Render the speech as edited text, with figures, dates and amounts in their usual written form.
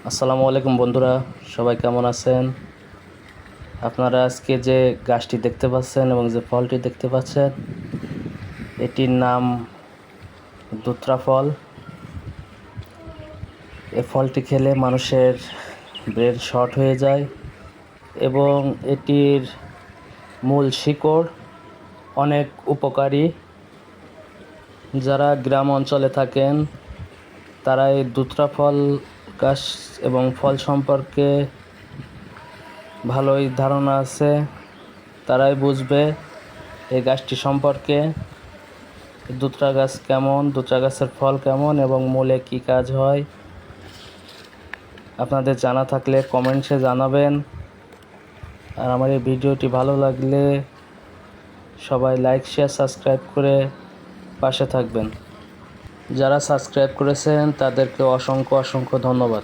আসসালামু আলাইকুম বন্ধুরা, সবাই কেমন আছেন? আপনারা আজকে যে গাছটি দেখতে পাচ্ছেন এবং যে ফলটি দেখতে পাচ্ছেন, এটির নাম দুত্রা ফল। এই ফলটি খেলে মানুষের ব্রেন শর্ট হয়ে যায় এবং এটির মূল শিকড় অনেক উপকারী। যারা গ্রাম অঞ্চলে থাকেন তারা এই দুত্রা ফল গাছ এবং ফল সম্পর্কে ভালোই ধারণা আছে, তারাই বুঝবে এই গাছটি সম্পর্কে। দুত্রা গাছ কেমন, দুত্রা গাছের ফল কেমন এবং মূলে কী কাজ হয়, আপনাদের জানা থাকলে কমেন্টসে জানাবেন। আর আমার এই ভিডিওটি ভালো লাগলে সবাই লাইক, শেয়ার, সাবস্ক্রাইব করে পাশে থাকবেন। যারা সাবস্ক্রাইব করেছেন তাদেরকে অসংখ্য ধন্যবাদ।